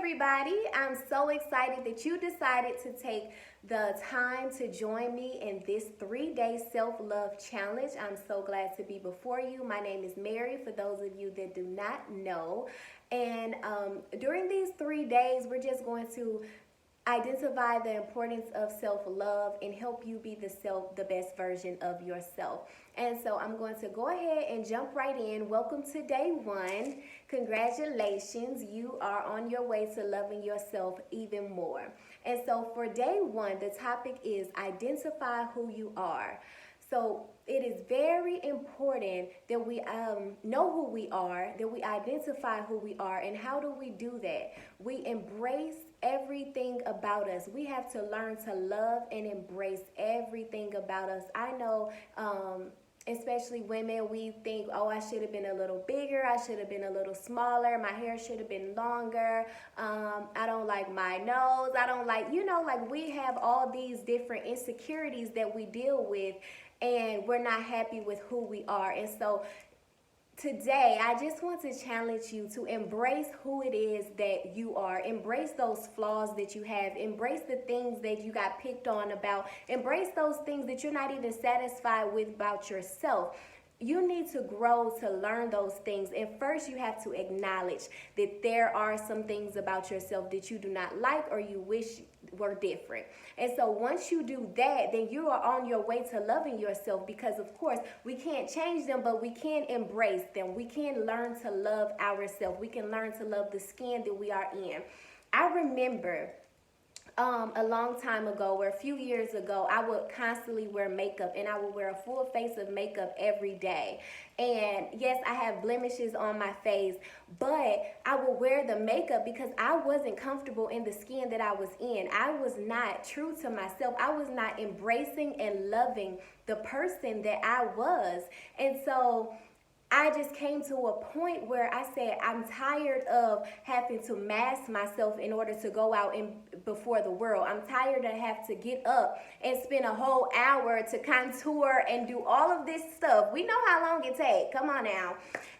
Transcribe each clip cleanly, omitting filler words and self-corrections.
everybody. I'm so excited that you decided to take the time to join me in this 3-day self-love challenge. I'm so glad to be before you. My name is Mary, for those of you that do not know. And during these 3 days, we're just going to identify the importance of self-love and help you be the best version of yourself. And so I'm going to go ahead and jump right in. Welcome to day 1. Congratulations, you are on your way to loving yourself even more. And so for day 1, the topic is identify who you are. So it is very important that we know who we are, that we identify who we are. And how do we do that? We embrace everything about us. We have to learn to love and embrace everything about us. I know, especially women, we think, oh, I should have been a little bigger, I should have been a little smaller, my hair should have been longer, I don't like my nose, I don't like, like we have all these different insecurities that we deal with, and we're not happy with who we are. And so today, I just want to challenge you to embrace who it is that you are. Embrace those flaws that you have. Embrace the things that you got picked on about. Embrace those things that you're not even satisfied with about yourself. You need to grow to learn those things. And first, you have to acknowledge that there are some things about yourself that you do not like or you wish were different. And so once you do that, then you are on your way to loving yourself, because of course we can't change them, but we can embrace them. We can learn to love ourselves. We can learn to love the skin that we are in. I remember a long time ago, or a few years ago, I would constantly wear makeup, and I would wear a full face of makeup every day. And yes, I have blemishes on my face, but I would wear the makeup because I wasn't comfortable in the skin that I was in. I was not true to myself. I was not embracing and loving the person that I was. And so I just came to a point where I said, I'm tired of having to mask myself in order to go out before the world. I'm tired of having to get up and spend a whole hour to contour and do all of this stuff. We know how long it takes. Come on now.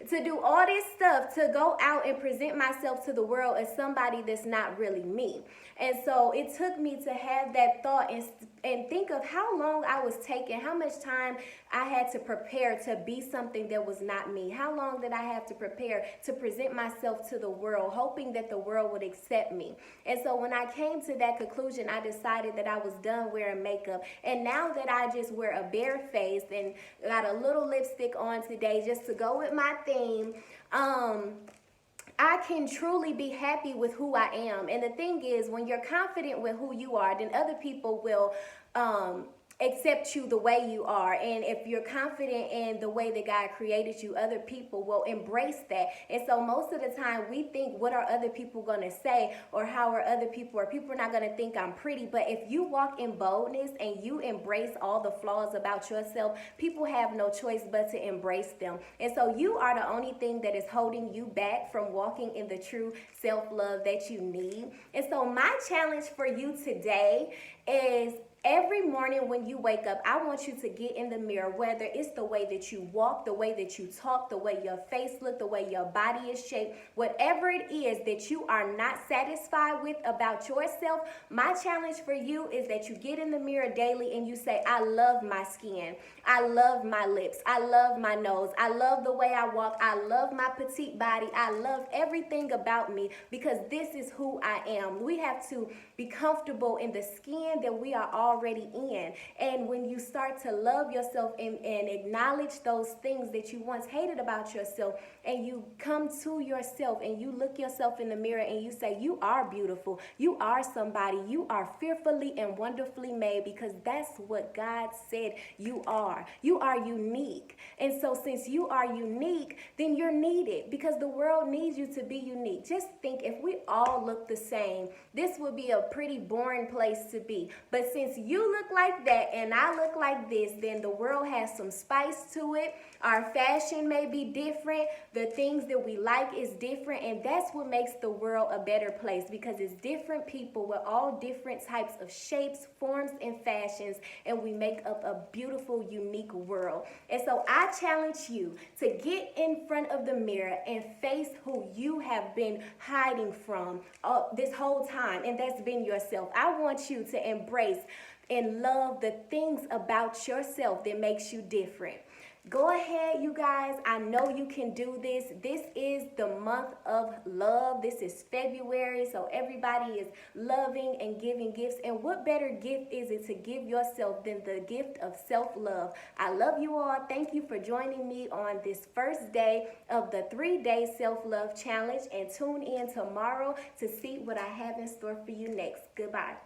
To do all this stuff, to go out and present myself to the world as somebody that's not really me. And so it took me to have that thought and think of how long I was taking, how much time I had to prepare to be something that was not me. How long did I have to prepare to present myself to the world, hoping that the world would accept me? And so when I came to that conclusion, I decided that I was done wearing makeup. And now that I just wear a bare face and got a little lipstick on today just to go with my theme, I can truly be happy with who I am. And the thing is, when you're confident with who you are, then other people will accept you the way you are. And if you're confident in the way that God created you, other people will embrace that. And so most of the time we think, what are other people going to say, or how are other people, or people are not going to think I'm pretty. But if you walk in boldness and you embrace all the flaws about yourself, people have no choice but to embrace them. And so you are the only thing that is holding you back from walking in the true self-love that you need. And so my challenge for you today is, every morning when you wake up, I want you to get in the mirror, whether it's the way that you walk, the way that you talk, the way your face looks, the way your body is shaped, whatever it is that you are not satisfied with about yourself. My challenge for you is that you get in the mirror daily and you say, I love my skin. I love my lips. I love my nose. I love the way I walk. I love my petite body. I love everything about me, because this is who I am. We have to be comfortable in the skin that we are already in. And when you start to love yourself and acknowledge those things that you once hated about yourself, and you come to yourself and you look yourself in the mirror and you say, you are beautiful. You are somebody. You are fearfully and wonderfully made, because that's what God said you are. You are unique. And so since you are unique, then you're needed, because the world needs you to be unique. Just think, if we all look the same, this would be a pretty boring place to be. But since you look like that and I look like this, then the world has some spice to it. Our fashion may be different. The things that we like is different. And that's what makes the world a better place, because it's different people with all different types of shapes, forms, and fashions. And we make up a beautiful, unique world. And so I challenge you to get in front of the mirror and face who you have been hiding from this whole time. And that's been yourself. I want you to embrace and love the things about yourself that makes you different. Go ahead, you guys. I know you can do this. This is the month of love. This is February, so everybody is loving and giving gifts. And what better gift is it to give yourself than the gift of self-love? I love you all. Thank you for joining me on this first day of the 3-day self-love challenge. And tune in tomorrow to see what I have in store for you next. Goodbye.